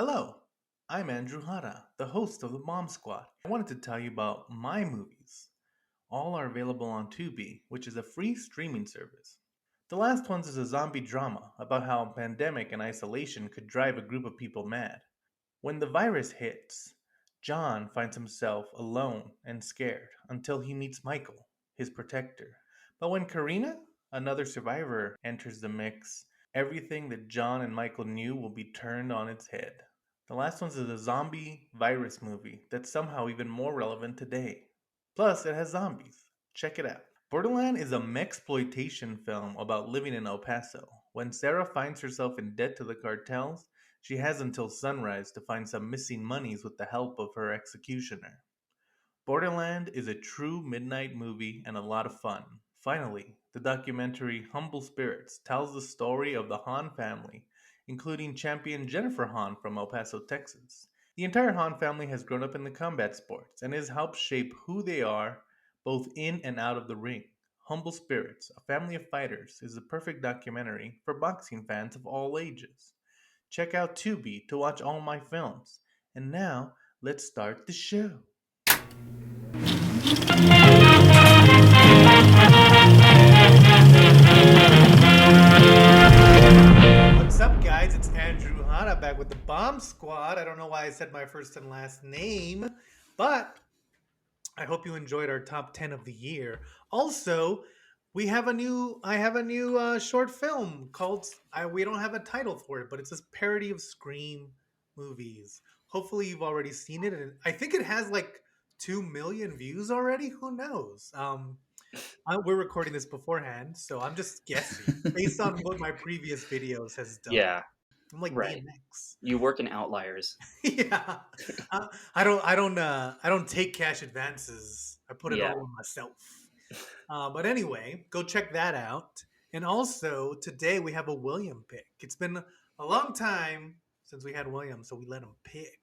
Hello, I'm Andrew Hara, the host of the Mom Squad. I wanted to tell you about my movies. All are available on Tubi, which is a free streaming service. The last one is a zombie drama about how a pandemic and isolation could drive a group of people mad. When the virus hits, John finds himself alone and scared until he meets Michael, his protector. But when Karina, another survivor, enters the mix, everything that John and Michael knew will be turned on its head. The last one's a zombie virus movie that's somehow even more relevant today. Plus, it has zombies. Check it out. Borderland is a mexploitation film about living in El Paso. When Sarah finds herself in debt to the cartels, she has until sunrise to find some missing monies with the help of her executioner. Borderland is a true midnight movie and a lot of fun. Finally, the documentary Humble Spirits tells the story of the Hahn family, including champion Jennifer Hahn from El Paso, Texas. The entire Hahn family has grown up in the combat sports and has helped shape who they are both in and out of the ring. Humble Spirits, a family of fighters, is the perfect documentary for boxing fans of all ages. Check out Tubi to watch all my films. And now, let's start the show. What's up, guys? It's Andrew Hanna back with the Bomb Squad. I don't know why I said my first and last name, but I hope you enjoyed our top 10 of the year. Also, I have a new short film called, we don't have a title for it, but it's this parody of Scream movies. Hopefully, you've already seen it. And I think it has like 2 million views already. Who knows? We're recording this beforehand, so I'm just guessing based on what my previous videos has done. Yeah, I'm like right. DMX. You work in outliers. Yeah, I don't take cash advances. I put it Yeah. all on myself. But anyway, go check that out. And also today we have a William pick. It's been a long time since we had William, so we let him pick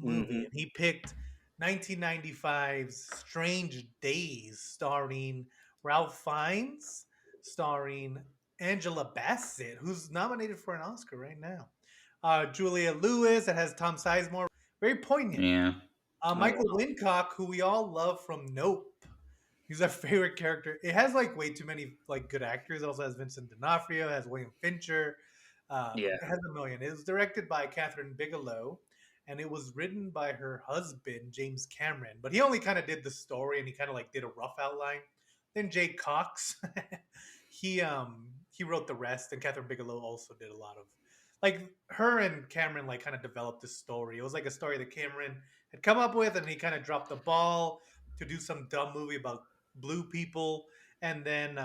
a movie, hmm and he picked 1995's Strange Days, starring Ralph Fiennes, starring Angela Bassett, who's nominated for an Oscar right now. Julia Lewis. It has Tom Sizemore. Very poignant. Yeah. Oh, Michael Wincock, who we all love from Nope. He's our favorite character. It has like way too many like good actors. It also has Vincent D'Onofrio, it has William Fincher. yeah. It has a million. It was directed by Catherine Bigelow, and it was written by her husband James Cameron. But he only kind of did the story, and he kind of like did a rough outline. Then Jay Cox, he wrote the rest, and Catherine Bigelow also did a lot of like her and Cameron like kind of developed this story. It was like a story that Cameron had come up with, and he kind of dropped the ball to do some dumb movie about blue people, and then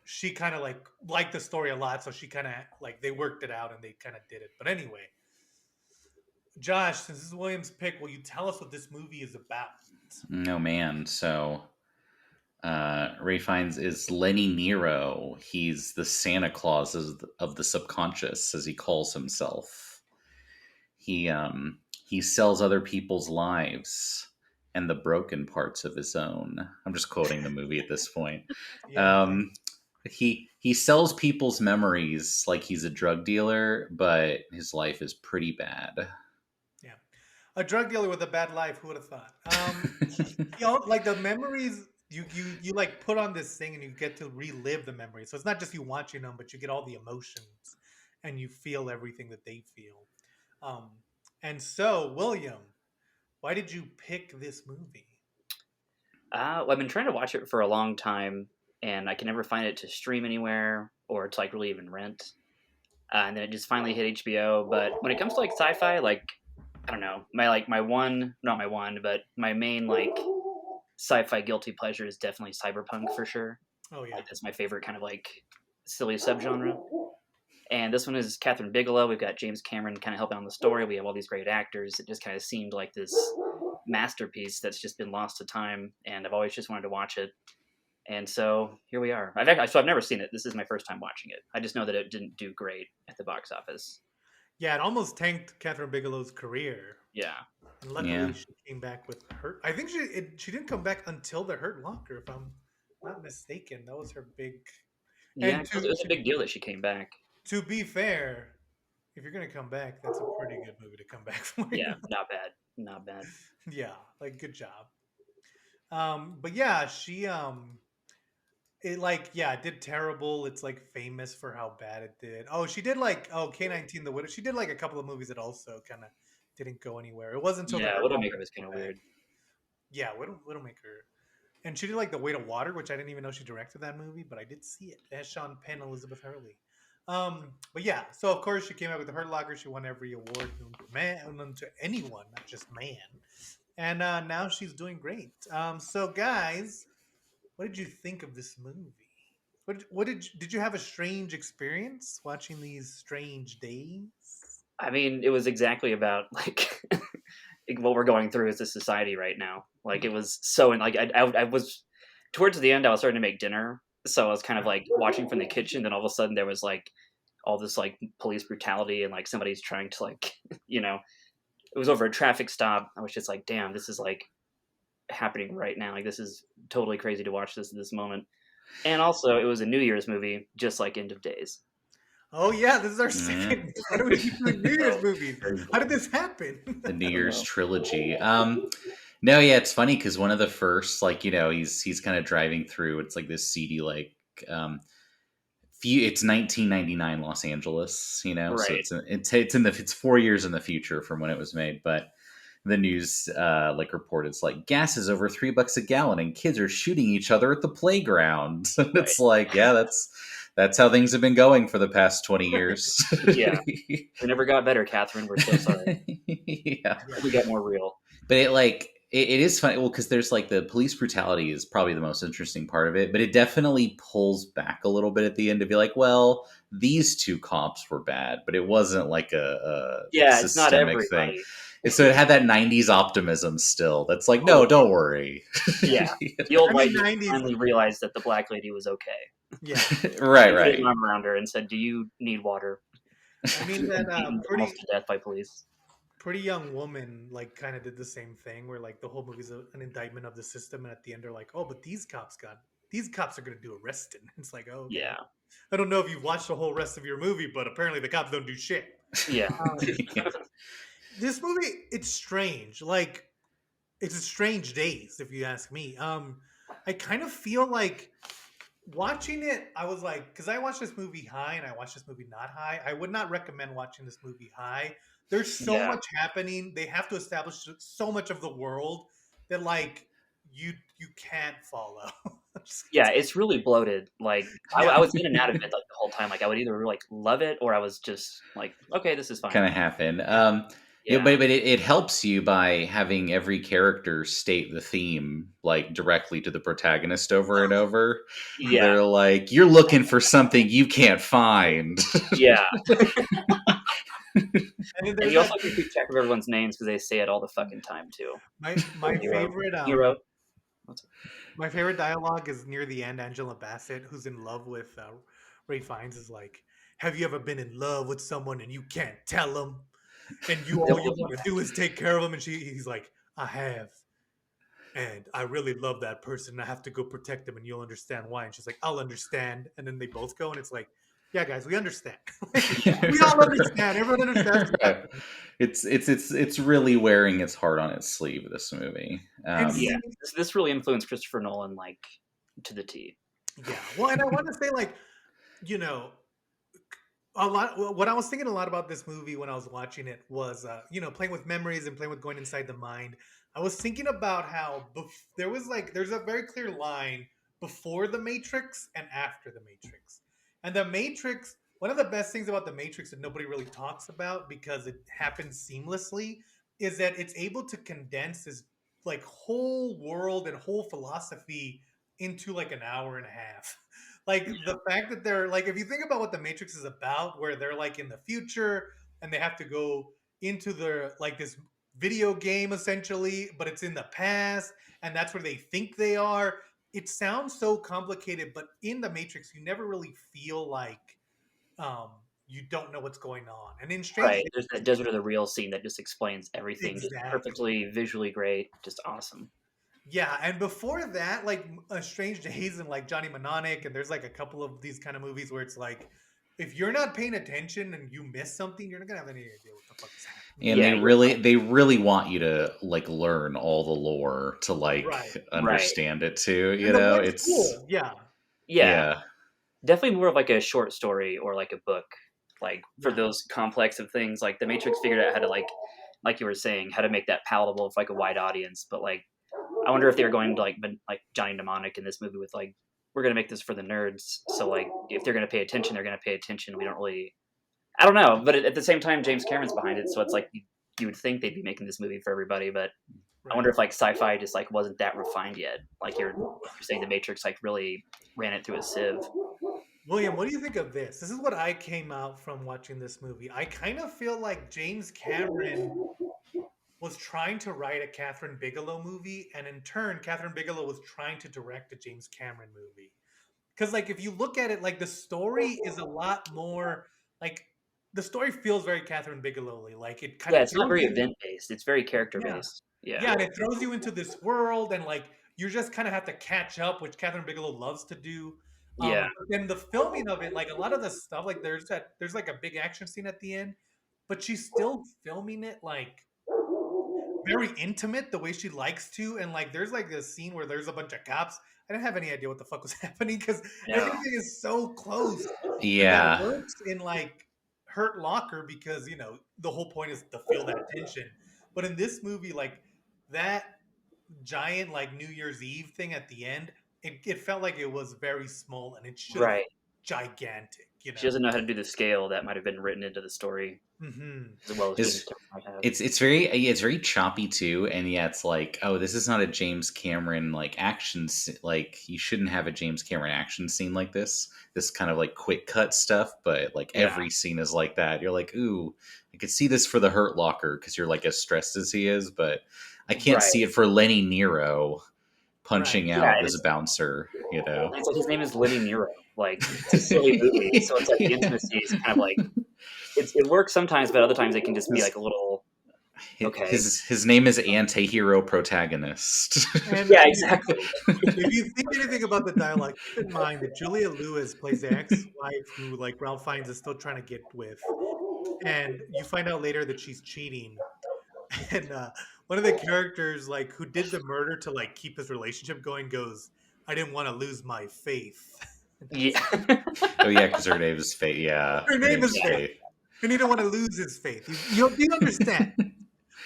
she kind of like liked the story a lot, so she kind of like they worked it out and they kind of did it. But anyway, Josh, since this is William's pick, will you tell us what this movie is about? No man. So Ray Fiennes is Lenny Nero. He's the Santa Claus of the subconscious, as he calls himself. He sells other people's lives and the broken parts of his own. I'm just quoting the movie at this point. Yeah, Um, he sells people's memories like he's a drug dealer, but his life is pretty bad. yeah, a drug dealer with a bad life. Who would have thought? You know, like the memories you like put on this thing, and you get to relive the memories. So it's not just you watching them, but you get all the emotions, and you feel everything that they feel. Um, and so, William, why did you pick this movie? Well, I've been trying to watch it for a long time, and I can never find it to stream anywhere or to like really even rent. And then it just finally hit HBO. But when it comes to like sci-fi, like I don't know, my one, not my one, but my main like sci-fi guilty pleasure is definitely cyberpunk for sure. Oh yeah, Like that's my favorite kind of like silly subgenre. And this one is Catherine Bigelow. We've got James Cameron kind of helping on the story. We have all these great actors. It just kind of seemed like this masterpiece that's just been lost to time. And I've always just wanted to watch it. And so here we are. I've never seen it. This is my first time watching it. I just know that it didn't do great at the box office. yeah. It almost tanked Catherine Bigelow's career, Yeah. and Yeah. luckily she came back with Hurt. I think she didn't come back until the Hurt Locker, if I'm not mistaken. That was her big. Yeah. And It was a big deal that she came back. to be fair, if you're gonna come back, that's a pretty good movie to come back for. Yeah, not bad, not bad. Yeah, like good job. But yeah, she it like yeah, it did terrible. It's like famous for how bad it did. Oh, she did like K-19 the Widow. She did like a couple of movies that also kind of didn't go anywhere. It wasn't until the Yeah, Hurt Locker Widowmaker was kind of back. weird. Yeah, Widowmaker. And she did like The Weight of Water, which I didn't even know she directed that movie, but I did see it. It has Sean Penn, Elizabeth Hurley. But yeah, so of course she came out with the Hurt Locker. She won every award known to man, known to anyone, not just man. And now she's doing great. So guys, what did you think of this movie? What did you have a strange experience watching these strange days? I mean, it was exactly about like what we're going through as a society right now. Like it was so, and like I was towards the end, I was starting to make dinner, so I was kind of like watching from the kitchen. Then all of a sudden, there was like all this like police brutality and like somebody's trying to like you know it was over a traffic stop. I was just like, damn, this is like happening right now. Like this is totally crazy to watch this at this moment. And also, it was a New Year's movie, just like End of Days. Oh yeah, this is our Yeah. second. Why do we keep doing New Year's So, movies? How did this happen? The New I don't Year's know. trilogy. No, yeah, it's funny because one of the first, like, he's kind of driving through. It's like this seedy, like, it's 1999 Los Angeles, so Right. it's 4 years in the future from when it was made, but the news like reported it's like gas is over $3 a gallon and kids are shooting each other at the playground. And Right. it's like, yeah, that's how things have been going for the past 20 years. Yeah. We never got better, Catherine. We're so sorry. Yeah. Yeah. We got more real. But it is funny, well, because there's like the police brutality is probably the most interesting part of it, but it definitely pulls back a little bit at the end to be like, well, these two cops were bad, but it wasn't like a Yeah, it's not systemic thing. everybody. And so it had that 90s optimism still. That's like, no, Oh, don't worry. yeah. The old I white mean, dude 90s. finally realized that the black lady was okay. Yeah, Right, He put his right. arm around her and said, "Do you need water?" I mean that Beaten almost to death by police. pretty young woman like kind of did the same thing where like the whole movie's an indictment of the system, and at the end they're like, oh, but these cops are gonna do arresting. It's like, oh, okay. Yeah. I don't know if you've watched the whole rest of your movie, but apparently the cops don't do shit. Yeah. Yeah. This movie, it's strange. Like, it's a strange days, if you ask me. I kind of feel like watching it, I was like, because I watched this movie high and I watched this movie not high. I would not recommend watching this movie high. There's so Yeah. much happening. They have to establish so much of the world that like you can't follow. Yeah, it's really bloated. Like Yeah. I was in and out of it like the whole time. Like I would either like love it or I was just like, okay, this is fine. Kind of happen. Yeah. But it helps you by having every character state the theme like directly to the protagonist over and over. Yeah. They're like, you're looking for something you can't find. Yeah. And then And there's you also that, can keep track of everyone's names because they say it all the fucking time too. my Hero. favorite Hero. my favorite dialogue is near the end. Angela Bassett, who's in love with Ray Fiennes, is like, "Have you ever been in love with someone and you can't tell them, and all you want to do is take care of them?" And he's like, "I have, and I really love that person. And I have to go protect them, and you'll understand why." And she's like, "I'll understand." And then they both go, and it's like, "Yeah, guys, we understand. We all understand. Everyone understands." Right. It's really wearing its heart on its sleeve, this movie. And Yeah. This really influenced Christopher Nolan like to the T. yeah. Well, and I want to say, like, you know, a lot. What I was thinking a lot about this movie when I was watching it was, playing with memories and playing with going inside the mind. I was thinking about how there's a very clear line before the Matrix and after the Matrix. And the Matrix, one of the best things about the Matrix that nobody really talks about because it happens seamlessly, is that it's able to condense this like whole world and whole philosophy into like an hour and a half. Like the fact that they're like, if you think about what the Matrix is about, where they're like in the future and they have to go into their like this video game essentially, but it's in the past and that's where they think they are. It sounds so complicated, but in the Matrix, you never really feel like um, you don't know what's going on. And in Strange Right. There's that Desert of the Real scene that just explains everything just Exactly. perfectly, visually great, just awesome. Yeah, and before that, like Strange Days and like Johnny Mnemonic, and there's like a couple of these kind of movies where it's like if you're not paying attention and you miss something, you're not gonna have any idea what the fuck is happening. And Yeah, you're they really want you to like learn all the lore to Right. like right. understand it too. And You the know, book's it's cool. Yeah. Yeah, yeah, definitely more of like a short story or like a book. Like for Right. those complex of things, like the Matrix figured out how to like you were saying, how to make that palatable for like a wide audience. But like, I wonder if they're going to like Johnny Mnemonic in this movie with like, we're gonna make this for the nerds. So like, if they're gonna pay attention, they're gonna pay attention. We don't really, I don't know. But at the same time, James Cameron's behind it, so it's like you would think they'd be making this movie for everybody. But I Right. wonder if like sci-fi just like wasn't that refined yet. Like you're saying, the Matrix like really ran it through a sieve. William, what do you think of this? This is what I came out from watching this movie. I kind of feel like James Cameron was trying to write a Catherine Bigelow movie, and in turn, Catherine Bigelow was trying to direct a James Cameron movie. Because, like, if you look at it, like, the story is a lot more, like, the story feels very Catherine Bigelow-y. Like, it kind Yeah, of it's not throws very you, event based. It's very character yeah, based. Yeah. yeah, and it throws you into this world, and like you just kind of have to catch up, which Catherine Bigelow loves to do. Yeah. But then the filming of it, like a lot of the stuff, like there's like a big action scene at the end, but she's still filming it like very intimate the way she likes to, and like there's like this scene where there's a bunch of cops. I didn't have any idea what the fuck was happening because No. everything is so close, and that yeah. works in like Hurt Locker because the whole point is to feel that tension. But in this movie, like that giant like New Year's Eve thing at the end, it felt like it was very small and it should have Right. gigantic, She doesn't know how to do the scale that might have been written into the story Hmm. as well as James It's Cameron might have. it's very choppy too, and yeah, it's like, oh, this is not a James Cameron like like you shouldn't have a James Cameron action scene like this kind of like quick cut stuff, but like Yeah. every scene is like that. You're like, ooh, I could see this for the Hurt Locker because you're like as stressed as he is, but I can't see Right. it for Lenny Nero Right. punching Yeah, out and this bouncer, you know. it's like his name is Lenny Nero. Like it's a silly movie, so it's like the intimacy is kind of like it works sometimes, but other times it can just be like a little okay. His name is anti-hero protagonist. And Yeah, exactly. if you think anything about the dialogue, keep in mind that Julia Lewis plays the ex-wife who like Ralph Fiennes is still trying to get with, and you find out later that she's cheating. And one of the characters, like who did the murder to like keep his relationship going, goes, "I didn't want to lose my faith." Yeah. Oh yeah, because her name is Faith. Yeah, Her her name name's is Faith, Faith. and he didn't want to lose his faith. You understand?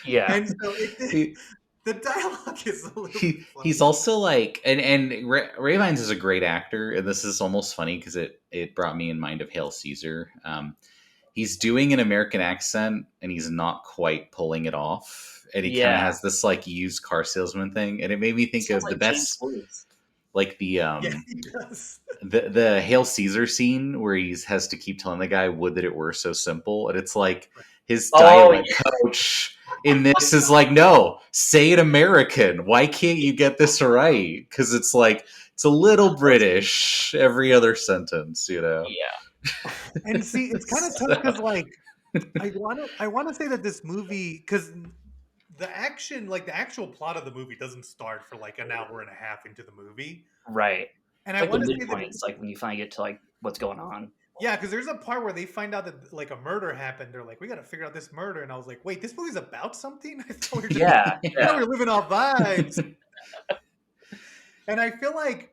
Yeah. And so He, the dialogue is a little bit he's funny. also like, and Ray Vines is a great actor, and this is almost funny because it brought me in mind of Hail Caesar. He's doing an American accent, and he's not quite pulling it off, and he kind of Yeah. has this like used car salesman thing, and it made me It think sounds of the like James best, Woods. like Yeah, he does. the Hail Caesar scene where he has to keep telling the guy, "Would that it were so simple," and it's like his Oh dialect coach in this is like, "No, say it American. Why can't you get this right?" Because it's like it's a little British every other sentence, you know. yeah. And see, it's kind of tough because, like, I want to say that this movie, because the action, like the actual plot of the movie, doesn't start for like an hour and a half into the movie, Right. and It's I like the want to say that, midpoint. It's like when you finally get to like what's going on. yeah, because there's a part where they find out that like a murder happened. They're like, we got to figure out this murder, and I was like, wait, this movie's about something? I thought we were just, Yeah. I thought Yeah. we were living off vibes, and I feel like.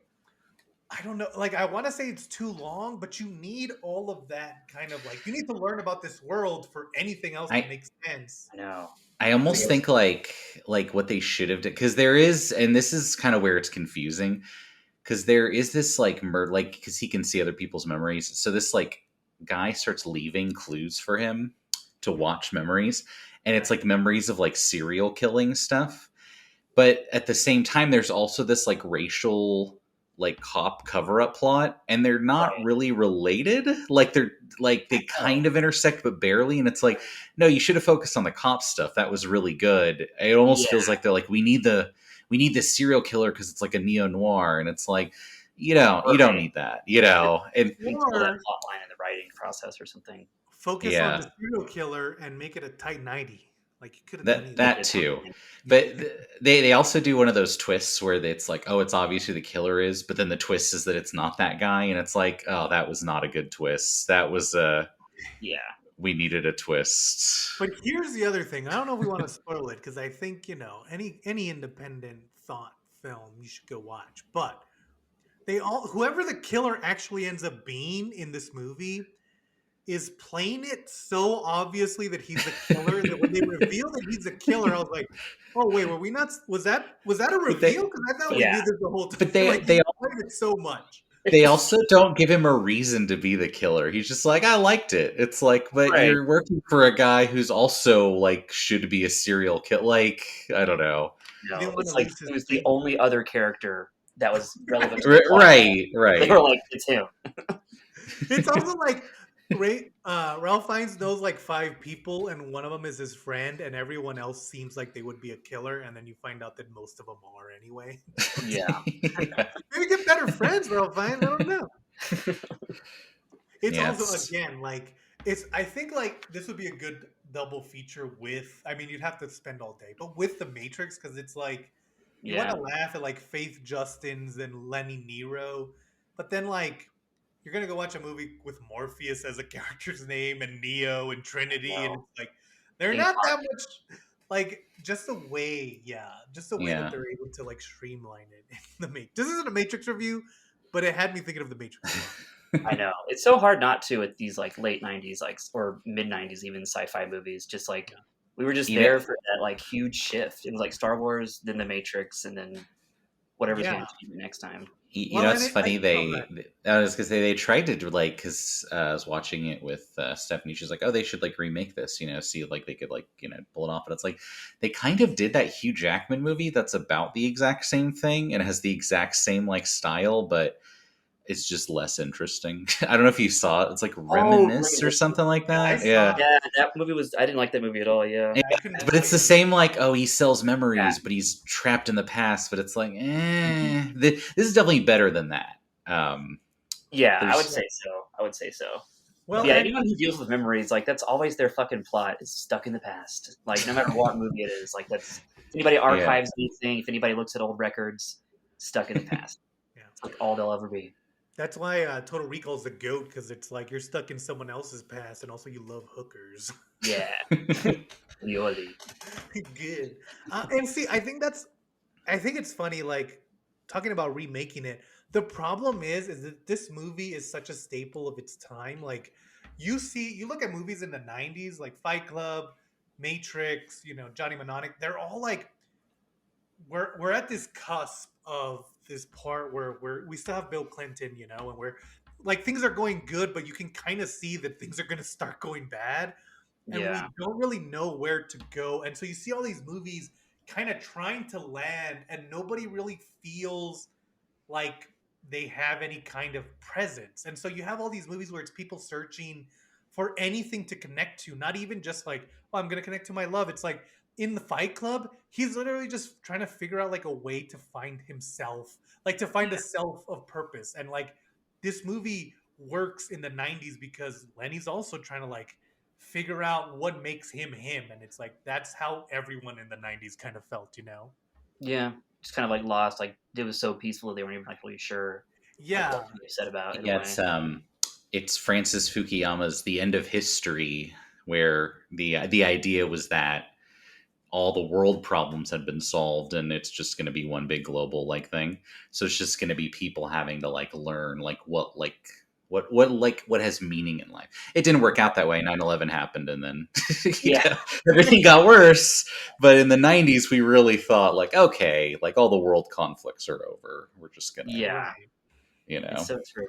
I don't know. Like, I want to say it's too long, but you need all of that kind of like, you need to learn about this world for anything else to I make sense. I know. I So, almost yeah. think like what they should have done, because there is, and this is kind of where it's confusing, because there is this like murder, like because he can see other people's memories, so this like guy starts leaving clues for him to watch memories, and it's Right. like memories of like serial killing stuff, but at the same time there's also this like racial like cop cover up plot, and they're not Right. really related, like they're like they kind of intersect but barely, and it's like, no, you should have focused on the cop stuff, that was really good. It almost Yeah. feels like they're like, we need this serial killer because it's like a neo noir, and it's like, you don't Right. need that, you know. And You need to pull that Or plot line in the writing process or something. focus on yeah, the serial killer and make it a tight 90. Like you could have done That either. that too. But they also do one of those twists where it's like, oh, it's obvious who the killer is, but then the twist is that it's not that guy, and it's like, oh, that was not a good twist. That was Yeah. we needed a twist. But here's the other thing. I don't know if we want to spoil it because I think any independent thought film you should go watch. But they all whoever the killer actually ends up being in this movie is playing it so obviously that he's the killer that when they reveal that he's the killer, I was like, oh wait, were we not? Was that a But they, reveal? Because I thought we Yeah. knew this the whole time. but they Like they he played it so much. they also don't give him a reason to be the killer. He's just like, I liked it. It's like, but Right. you're working for a guy who's also like should be a serial killer. Like, I don't know. No, didn't wanna it's like lose his he was the team. only other character that was relevant to the plot. Right, They right. were like, it's him. It's also like Ralph Fiennes knows like 5 people, and one of them is his friend, and everyone else seems like they would be a killer, and then you find out that most of them are anyway. Yeah. Maybe get better friends, Ralph Fiennes. I don't know. It's Yeah, also it's- again like it's. I think like this would be a good double feature with. I mean, you'd have to spend all day, but with the Matrix because it's like you want Yeah. to laugh at like Faith Justins and Lenny Nero, but then like you're gonna go watch a movie with Morpheus as a character's name and Neo and Trinity, and it's like they're King not that Kong. much. Like just the way, just the way Yeah. that they're able to like streamline it in the Matrix. This isn't a Matrix review, but it had me thinking of the Matrix. I know. It's so hard not to with these like late 90s, like, or mid 90s, even sci-fi movies. Just like, we were just You know- there for that like huge shift. It was like Star Wars, then the Matrix, and then whatever's Yeah. going to change next time. You Well, know, and it's it- funny. I- I was gonna say they tried to like because I was watching it with Stephanie. She's like, "Oh, they should like remake this." See like they could like pull it off. But it's like they kind of did that Hugh Jackman movie that's about the exact same thing and it has the exact same like style, but it's just less interesting. I don't know if you saw it. It's like Reminisce or Reminisce. something like I that. saw Yeah. it. Yeah, that movie was. I didn't like that movie at all. Yeah. I couldn't But it's the tell same, like, oh, he sells memories, Yeah. but he's trapped in the past. But it's like, this is definitely better than that. Yeah, I There's- would say so. I would say so. Well, Yeah, and- anyone who deals with memories, like that's always their fucking plot is stuck in the past. Like no matter what movie it is, like that's if anybody archives anything, if anybody looks at old records, stuck in the past. Yeah. It's like all they'll ever be. That's why Total Recall is the goat because it's like you're stuck in someone else's past, and also you love hookers. Yeah. Yoli. Good. And see, I think it's funny. Like talking about remaking it. The problem is that this movie is such a staple of its time. Like you look at movies in the '90s, like Fight Club, Matrix, Johnny Mnemonic. They're all like we're at this cusp of this part where we still have Bill Clinton, and we're like things are going good, but you can kind of see that things are going to start going bad, and Yeah. we don't really know where to go. And so you see all these movies kind of trying to land, and nobody really feels like they have any kind of presence. And so you have all these movies where it's people searching for anything to connect to, not even just like, oh, I'm going to connect to my love. It's like in the Fight Club, he's literally just trying to figure out like a way to find himself, like to find a self of purpose. And like this movie works in the 90s because Lenny's also trying to like figure out what makes him him. And it's like, that's how everyone in the 90s kind of felt, Yeah. Just kind of like lost. Like it was so peaceful they weren't even like really sure Yeah. what to be upset about. In Yeah, a way. it's Francis Fukuyama's The End of History, where the idea was that all the world problems had been solved and it's just going to be one big global like thing. So it's just going to be people having to like learn like what has meaning in life. It didn't work out that way. 9/11 happened and then everything got worse. But in the 90s we really thought like, okay, like all the world conflicts are over. We're just going to Yeah. It's so true.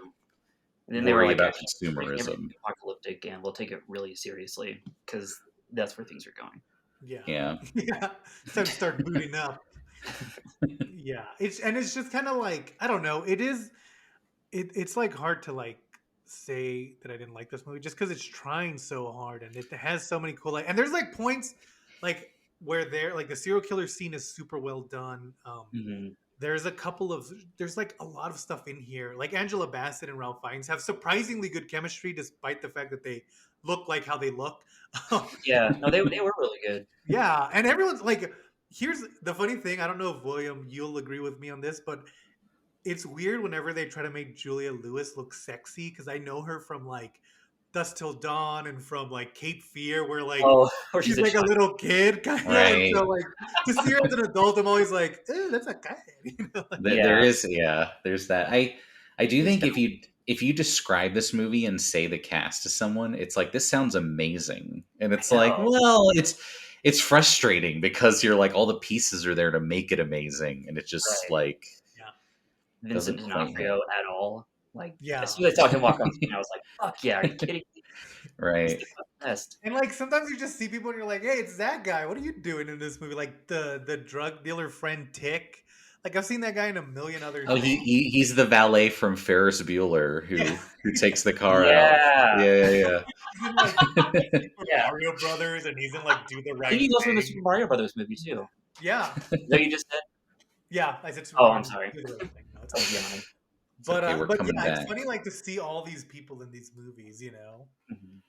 And then they were worry like, about actually, like, consumerism. everything's apocalyptic, and we'll take it really seriously because that's where things are going. Yeah. Yeah. Yeah. It's time to start booting up. Yeah. It's just kind of like, I don't know. It's like hard to like say that I didn't like this movie just because it's trying so hard and it has so many cool and there's like points like where the serial killer scene is super well done. There's like a lot of stuff in here. Like Angela Bassett and Ralph Fiennes have surprisingly good chemistry despite the fact that they look like how they look. Yeah, no, they were really good. Yeah, and everyone's like, here's the funny thing. I don't know if William, you'll agree with me on this, but it's weird whenever they try to make Julia Lewis look sexy because I know her from like Dust Till Dawn and from like Cape Fear, where like Oh, or she's she's a like a child. little kid kind of, and Right. so like to see her as an adult, I'm always like, that's a guy, like, There Yeah, is, yeah, there's that. I do it's think kind if you describe this movie and say the cast to someone, it's like this sounds amazing, and I it's like, know. well, it's frustrating because you're like all the pieces are there to make it amazing, and it just Right. like yeah, Vincent doesn't quite hit. D'Onofrio at all. Like as yeah. soon as I saw him walk on screen, I was like, "Fuck yeah! Are you kidding me? He's Right. the best." And like sometimes you just see people and you're like, hey, it's that guy. What are you doing in this movie? Like the drug dealer friend Tick. Like I've seen that guy in a million other Oh, things. he's the valet from Ferris Bueller Yeah, who takes the car out. Yeah, Yeah, yeah, he's in like Super yeah. Mario Brothers, and he's in like Do the I think Right he's also in the Thing. Super Mario Brothers movie too. Yeah, Is that what you just said? yeah. I said Super Oh, I'm Mario sorry. Do the Right Thing. No, it's I all was good. yawning. It's okay. We're But coming yeah, it's back. funny like to see all these people in these movies, you know. Mhm.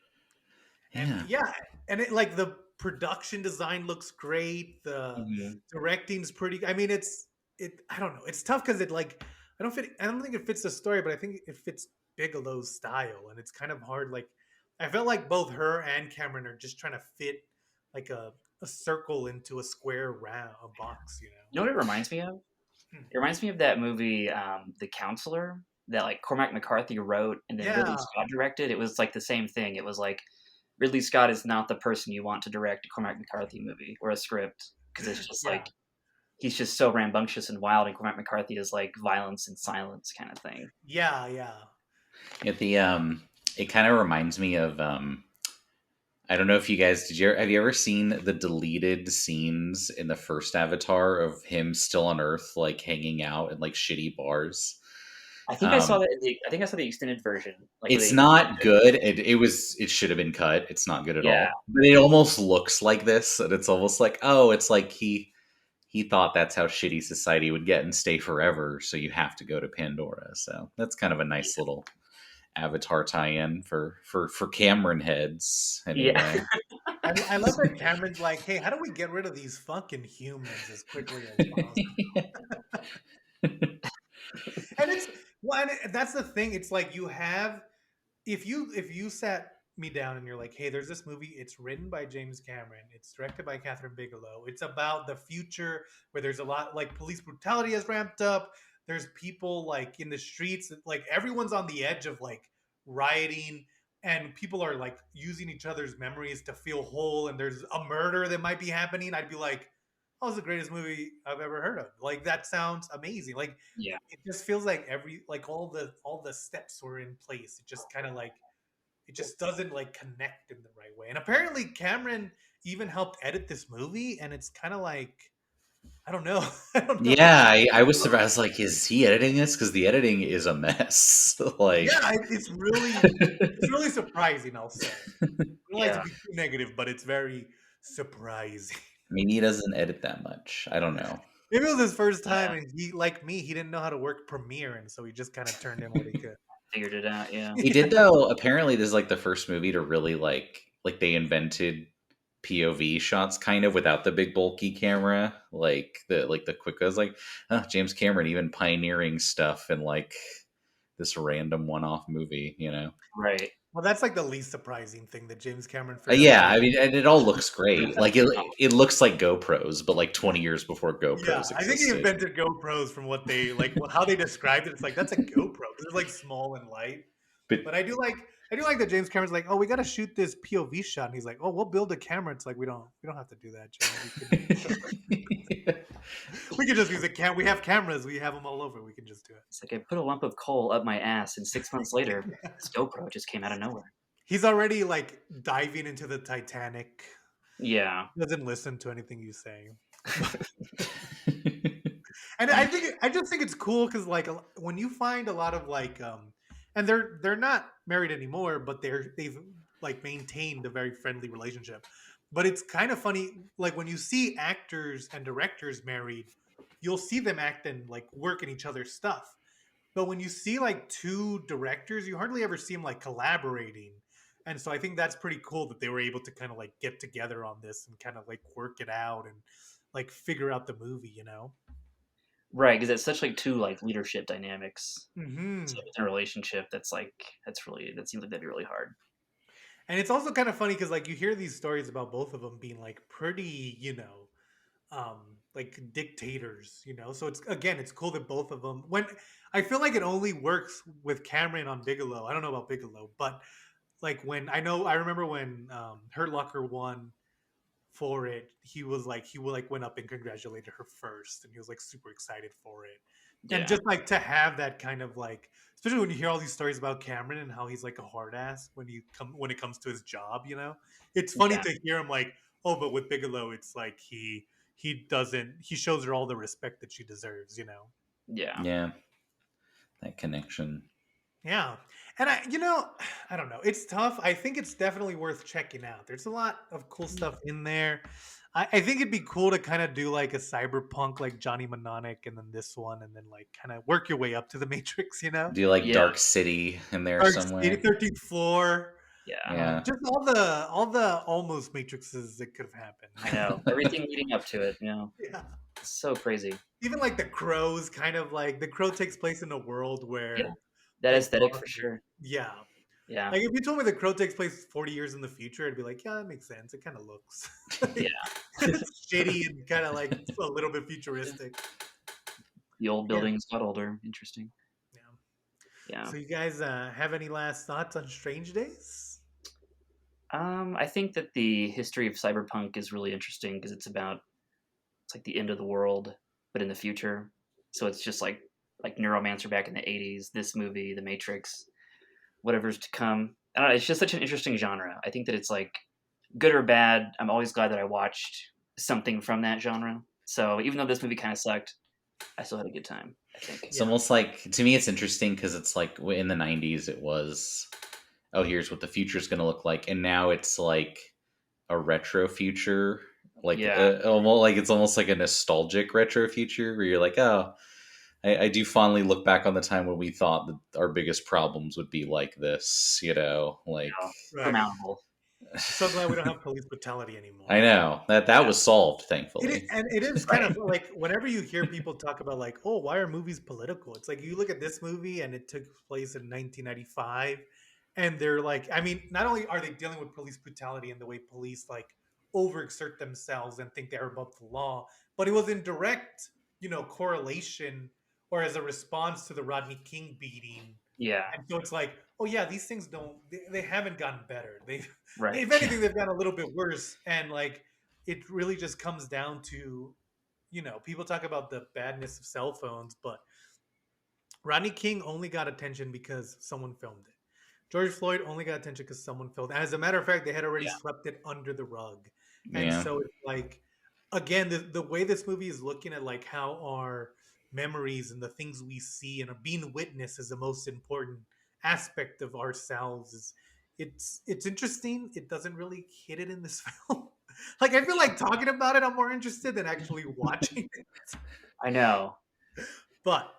And Yeah. yeah, and it like the production design looks great. The Mhm. directing's pretty. I mean, it. I don't know. It's tough because it like I don't fit. I don't think it fits the story, but I think it fits Bigelow's style, and it's kind of hard. Like I felt like both her and Cameron are just trying to fit like a circle into a square round a box, you You know what it reminds me of? know. It reminds me of that movie, The Counselor, that like Cormac McCarthy wrote and then Ridley Yeah, Scott directed. It was like the same thing. It was like Ridley Scott is not the person you want to direct a Cormac McCarthy movie or a script because it's just yeah, like he's just so rambunctious and wild, and Cormac McCarthy is like violence and silence kind of thing. yeah, yeah. At the it kind of reminds me of I don't know if you guys have you ever seen the deleted scenes in the first Avatar of him still on Earth, like hanging out in like shitty bars? I think I saw Um, that. I think I saw the extended version, like where it's they. not good. It should have been cut. It's not good at Yeah, all. But it almost looks like this, and it's almost like, oh, it's like he thought that's how shitty society would get and stay forever. So you have to go to Pandora. So that's kind of a nice little Avatar tie-in for Cameron heads yeah, anyway. I love that Cameron's like, hey, how do we get rid of these fucking humans as quickly as possible? And it's well, and that's the thing. It's like you have if you sat me down and you're like, hey, there's this movie. It's written by James Cameron. It's directed by Catherine Bigelow. It's about the future where there's a lot like police brutality has ramped up. There's people like in the streets, like everyone's on the edge of like rioting, and people are like using each other's memories to feel whole. And there's a murder that might be happening. I'd be like, oh, it's the greatest movie I've ever heard of. Like that sounds amazing. Like yeah, it just feels like every like all the steps were in place. It just kind of like it just doesn't like connect in the right way. And apparently Cameron even helped edit this movie, and it's kind of like I don't know. I don't know. Yeah, I was surprised. I was like, is he editing this? Because the editing is a mess. Like, Yeah, it's really surprising. I'll say. I don't like to yeah. be too negative, but it's very surprising. maybe he doesn't edit that much. I don't know. Maybe it was his first time, Yeah, and he, like me, he didn't know how to work Premiere, and so he just kind of turned in what he could. figured it out. Yeah, He did though. Apparently, this is like the first movie to really like they invented POV shots kind of without the big bulky camera, like the quick. I was like, oh, James Cameron even pioneering stuff in like this random one-off movie, you know? right. Well, that's like the least surprising thing that James Cameron figured out how Yeah, to. I mean, and it all looks great. Like Oh, it looks like GoPros, but like 20 years before Yeah, GoPros I think he existed. invented GoPros from what they like, how they described it. It's like that's a GoPro because it's like small and light. But But I do like that James Cameron's like, oh, we got to shoot this POV shot, and he's like, oh, we'll build a camera. It's like we don't have to do that, James. We can just use a cam. We have cameras. We have them all over. We can just do it. it's like I put a lump of coal up my ass, and 6 months later, this GoPro just came out of nowhere. He's already like diving into the Titanic. Yeah, He doesn't listen to anything you say. And I just think it's cool because like when you find a lot of like and they're not married anymore, but they've like maintained a very friendly relationship. But it's kind of funny, like when you see actors and directors married, you'll see them act and like work in each other's stuff. But when you see like two directors, you hardly ever see them like collaborating. And so I think that's pretty cool that they were able to kind of like get together on this and kind of like work it out and like figure out the movie, you know? Right, because it's such like two like leadership dynamics. So Hmm. in a relationship that's like that seems like that'd be really hard. And it's also kind of funny because like you hear these stories about both of them being like pretty, like dictators, you know. So it's again, it's cool that both of them. When I feel like it only works with Cameron on Bigelow. I don't know about Bigelow, but like when I remember when Hurt Locker won for it, he would like went up and congratulated her first, and he was like super excited for it. And Yeah, just like to have that kind of like, especially when you hear all these stories about Cameron and how he's like a hard ass when it comes to his job, you know, it's funny yeah, to hear him like, oh, but with Bigelow, it's like he shows her all the respect that she deserves, you know. yeah, Yeah, that connection. Yeah. And I don't know. It's tough. I think it's definitely worth checking out. There's a lot of cool stuff in there. I think it'd be cool to kind of do like a cyberpunk like Johnny Mnemonic and then this one and then like kind of work your way up to the Matrix, you know? Do you like yeah, Dark City in there Dark City, somewhere? 13th floor. yeah. Yeah. Just all the almost matrices that could have I happened. know everything leading up to it. Yeah. It's so crazy. Even like the crows kind of like the crow takes place in a world Yeah, where that like aesthetic for sure. yeah. Yeah, Like if you told me the crow takes place 40 years in the future, I'd be like, yeah, that makes sense. It kind of looks yeah. like, it's shitty and kind of like a little bit futuristic. The old Yeah. buildings got older. Interesting. Yeah. Yeah. So you guys have any last thoughts on Strange Days? I think that the history of cyberpunk is really interesting because it's like the end of the world, but in the future. So it's just like Neuromancer back in the '80s. This movie, The Matrix, whatever's to come. I don't know. It's just such an interesting genre. I think that it's like good or bad. I'm always glad that I watched something from that genre. So even though this movie kind of sucked, I still had a good time. I think. It's Yeah. almost like, to me, it's interesting because it's like in the 90s, it was, oh, here's what the future is going to look like. And now it's like a retro future. Like, Yeah. almost like it's almost like a nostalgic retro future where you're like, oh, I do fondly look back on the time when we thought that our biggest problems would be like this, like. You know, Right. surmountable. So glad we don't have police brutality anymore. I know that Yeah. was solved, It thankfully. and it is kind Right. of like whenever you hear people talk about like, oh, why are movies political? It's like you look at this movie and it took place in 1995, and they're like, I mean, not only are they dealing with police brutality and the way police like overexert themselves and think they're above the law, but it was in direct, correlation or as a response to the Rodney King beating. Yeah. And so it's like, oh yeah, these things they haven't gotten better. Right. If anything, they've gotten a little bit worse. And like, it really just comes down to, people talk about the badness of cell phones, but Rodney King only got attention because someone filmed it. George Floyd only got attention because someone filmed it. As a matter of fact, they had already Yeah. swept it under the rug. And Yeah. so it's like, again, the way this movie is looking at like how our memories and the things we see and are being witnessed is the most important aspect of ourselves is it's interesting. It doesn't really hit it in this film. Like I feel like talking about it, I'm more interested than actually watching it. I know. But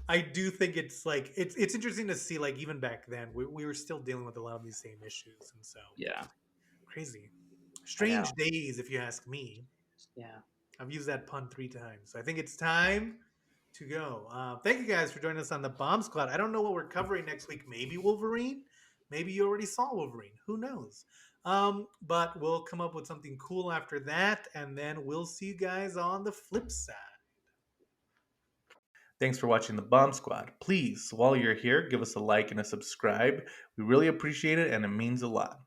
I do think it's like it's interesting to see like even back then we were still dealing with a lot of these same issues, and so Yeah. crazy, I know. strange days if you ask me. Yeah. I've used that pun 3 times, so I think it's time to go. Thank you guys for joining us on the Bomb Squad. I don't know what we're covering next week. Maybe Wolverine. Maybe you already saw Wolverine. Who knows? But we'll come up with something cool after that, and then we'll see you guys on the flip side. Thanks for watching the Bomb Squad. Please, while you're here, give us a like and a subscribe. We really appreciate it, and it means a lot.